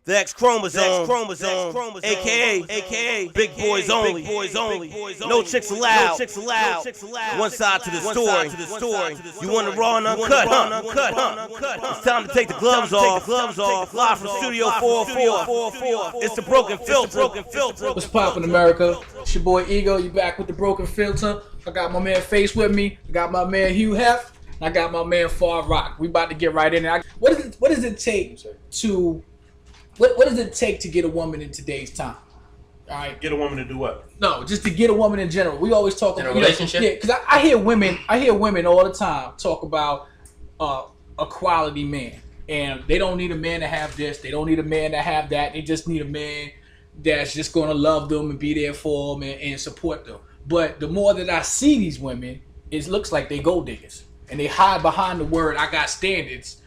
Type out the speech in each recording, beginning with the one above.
The X chromosome, aka big boys only, no chicks allowed, one side to the story, you want the raw and uncut, huh? It's time to take the gloves off, live from Studio 404, it's the Broken Filter. What's poppin', America? It's your boy Ego, you back with the Broken Filter. I got my man Face with me, I got my man Hugh Hef, and I got my man Far Rock. We about to get right in there. What does it take to get a woman in today's time? All right. Get a woman to do what? No, just to get a woman in general. We always talk about a relationship. Yeah, because I hear women all the time talk about a quality man, and they don't need a man to have this. They don't need a man to have that. They just need a man that's just going to love them and be there for them and support them. But the more that I see these women, it looks like they gold diggers, and they hide behind the word "I got standards."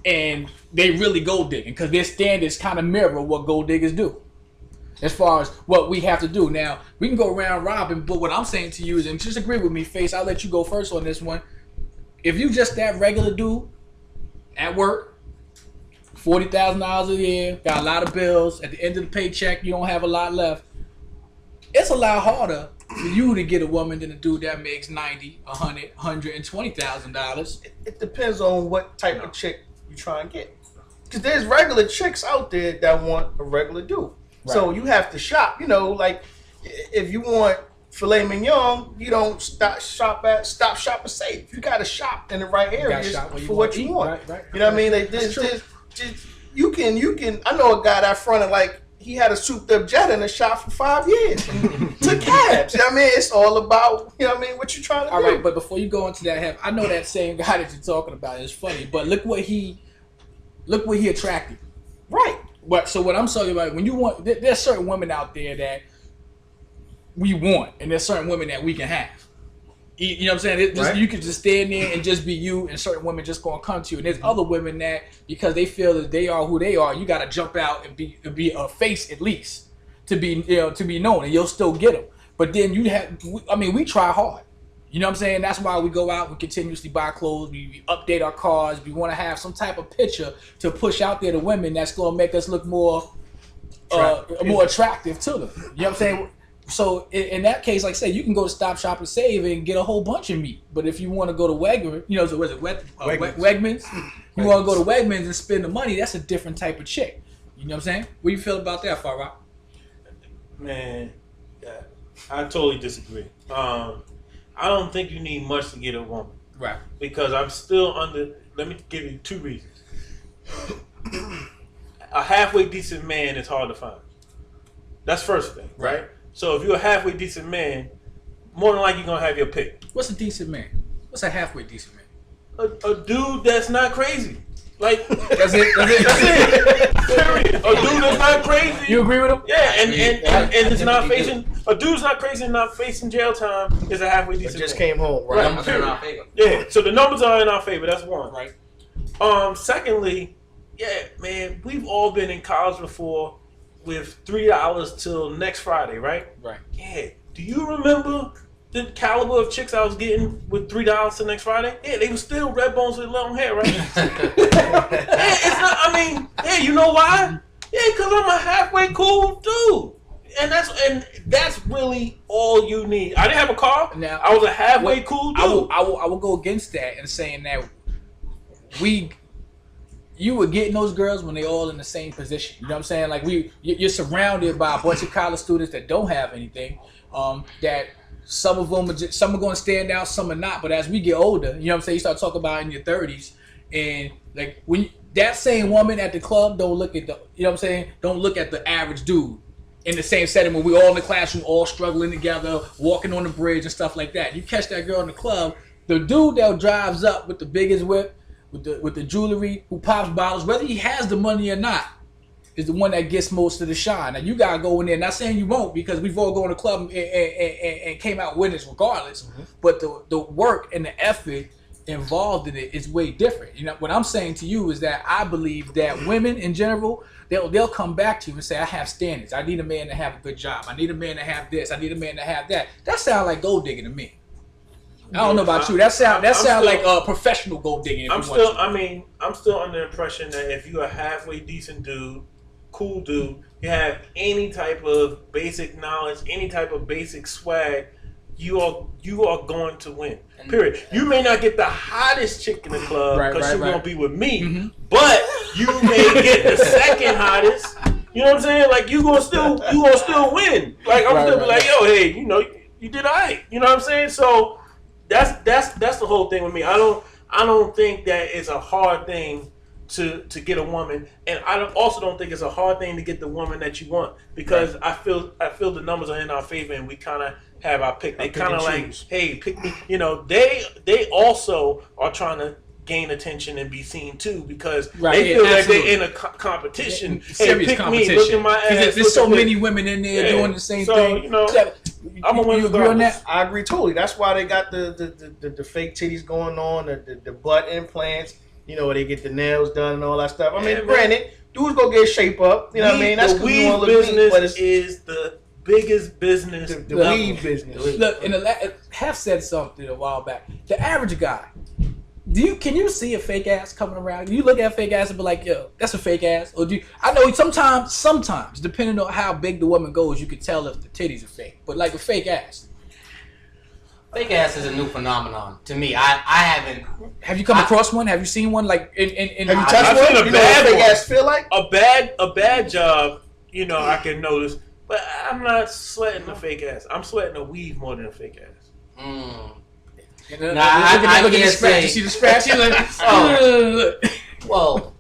And they really gold digging because their standards kind of mirror what gold diggers do as far as what we have to do. Now, we can go round robin, but what I'm saying to you is, and just agree with me, Face, I'll let you go first on this one. If you just that regular dude at work, $40,000 a year, got a lot of bills, at the end of the paycheck, you don't have a lot left, it's a lot harder for you to get a woman than a dude that makes $90, $100, $120,000. It depends on what type of chick you try and get, because there's regular chicks out there that want a regular dude. Right. So you have to shop. You know, like if you want filet mignon, you don't stop shop and save. You got to shop in the right areas for what you want. Right. You know what I mean? Like this, you can. I know a guy that fronted like he had a souped up jet in a shop for 5 years and took cabs. You know what I mean? It's all about, you know what I mean, what you trying to do. All right, but before you go into that, I know that same guy that you're talking about is funny, but look what he attracted. Right. But so what I'm talking about, when you want, there's certain women out there that we want, and there's certain women that we can have. You know what I'm saying? Right. You can just stand there and just be you, and certain women just gonna come to you. And there's other women that, because they feel that they are who they are, you gotta jump out and be a face at least to be known, and you'll still get them. But then we try hard. You know what I'm saying? That's why we go out, we continuously buy clothes, we update our cars, we want to have some type of picture to push out there to women that's gonna make us look more attractive to them. You know what I'm saying? So in that case, like I said, you can go to Stop, Shop, and Save and get a whole bunch of meat. But if you want to go to Wegmans, Wegmans? You want to go to Wegmans and spend the money, that's a different type of chick. You know what I'm saying? What do you feel about that, Far Rock? Man, yeah, I totally disagree. I don't think you need much to get a woman. Right. Because I'm still let me give you two reasons. A halfway decent man is hard to find. That's first thing, right? So if you're a halfway decent man, more than likely you're going to have your pick. What's a decent man? What's a halfway decent man? A dude that's not crazy. Like, that's it. Period. A dude that's not crazy. You agree with him? Yeah, and it's not facing, a dude's not crazy and not facing jail time is a halfway decent just man. Came home, right? Numbers are in our favor. Yeah, so the numbers are in our favor. That's one. Right. Secondly, yeah, man, we've all been in college before with $3 till next Friday, right? Right. Yeah. Do you remember the caliber of chicks I was getting with $3 till next Friday? Yeah, they were still red bones with long hair, right? Yeah, it's not. I mean, yeah, you know why? Yeah, because I'm a halfway cool dude, and that's really all you need. I didn't have a car. Now I was a halfway cool dude. I will go against that and saying that you were getting those girls when they all in the same position. You know what I'm saying? Like you're surrounded by a bunch of college students that don't have anything. That some of them some are going to stand out, some are not. But as we get older, you know what I'm saying, you start talking about in your 30s, and like when that same woman at the club don't look at don't look at the average dude in the same setting when we all in the classroom, all struggling together, walking on the bridge and stuff like that. You catch that girl in the club, the dude that drives up with the biggest whip, with the jewelry, who pops bottles, whether he has the money or not, is the one that gets most of the shine. Now you gotta go in there. Not saying you won't, because we've all gone to the club and came out winners regardless. Mm-hmm. But the work and the effort involved in it is way different. You know what I'm saying to you is that I believe that women in general, they'll come back to you and say, I have standards. I need a man to have a good job. I need a man to have this. I need a man to have that. That sounds like gold digging to me. I don't know about you. That sound like a professional gold digging. I'm still under the impression that if you're a halfway decent dude cool dude, you have any type of basic knowledge, any type of basic swag, you are going to win. Period. You may not get the hottest chick in the club because she's gonna be with me, but you may get the second hottest. You know what I'm saying? Like you gonna still win. Like I'm still be like, yo, hey, you know, you did alright. You know what I'm saying? So that's the whole thing with me. I don't think that it's a hard thing to get a woman, and I also don't think it's a hard thing to get the woman that you want, because I feel the numbers are in our favor, and we kind of have our pick. They kind of like, hey, pick me. You know, they also are trying to gain attention and be seen too, because they feel like they're in a competition. Hey, pick competition. me, look at my ass. There's so many women in there doing the same thing. You know, I'm gonna win. You agree on that? I agree totally. That's why they got the fake titties going on, the butt implants. You know, where they get the nails done and all that stuff. I mean, granted, dudes go get shape up. You know what I mean? That's the because we want weave to look neat, but business is the biggest business. The weave business. Look, Hef said something a while back. The average guy, can you see a fake ass coming around? Do you look at a fake ass and be like, yo, that's a fake ass? Or I know sometimes, depending on how big the woman goes, you can tell if the titties are fake. But like a fake ass. Fake ass is a new phenomenon to me. I haven't. Have you come across one? Have you seen one? Like in Have you touched one? seen You know what a fake ass feel like? A bad job, you know, I can notice, but I'm not sweating a fake ass. I'm sweating a weave more than a fake ass. Look Nah, at the can't scratch. say- You see the scratch? You're like, Oh. Well,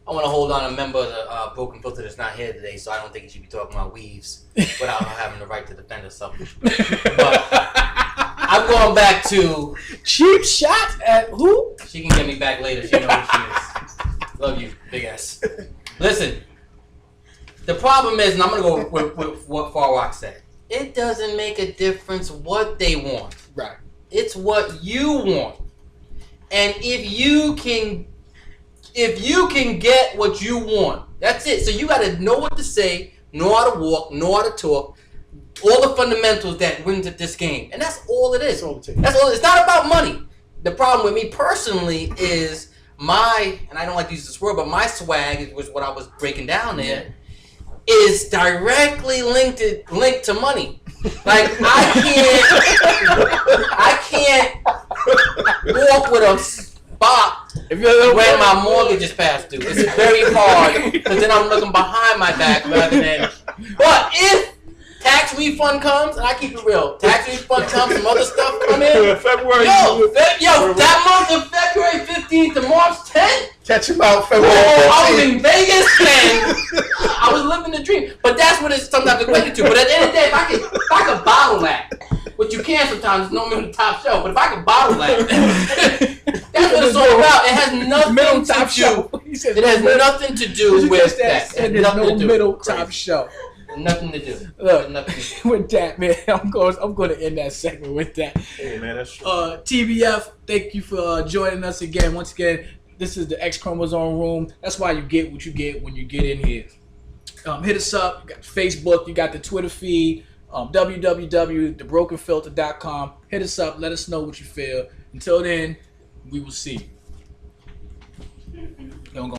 I want to hold on a member of the Broken Filter that's not here today, so I don't think he should be talking about weaves without having the right to defend himself. But I'm going back to cheap shot at who? she can get me back later. She knows who she is. Love you, big ass. Listen, the problem is, and I'm going to go with what Farrock said. It doesn't make a difference what they want. Right. It's what you want. And if you can get what you want, that's it. So you got to know what to say, know how to walk, know how to talk, all the fundamentals that wins at this game. And that's all it is. That's all. It's not about money. The problem with me personally is and I don't like to use this word, but my swag was what I was breaking down there, is directly linked to money. Like I can't walk with a spot when my mortgage is past due. It's very hard, because then I'm looking behind my back rather than. But if tax refund comes, and I keep it real, tax refund comes, some other stuff come in. February. That month of February 15th to March 10th. Catch him out February. I was in Vegas and I was living the dream. But that's what it's sometimes equated to. But at the end of the day, if I could bottle that, which you can sometimes, it's normally on the top shelf, but if I could bottle that, that's what it's all about. It has nothing to do. It has nothing to do with that. There's no middle top shelf. Nothing to do. Look, nothing. with that, man, I'm going to end that segment with that. Hey man, that's true. TBF, thank you for joining us again. Once again, this is the X Chromosome Room. That's why you get what you get when you get in here. Hit us up. You got Facebook. You got the Twitter feed. www.thebrokenfilter.com. Hit us up. Let us know what you feel. Until then, we will see you. Don't go.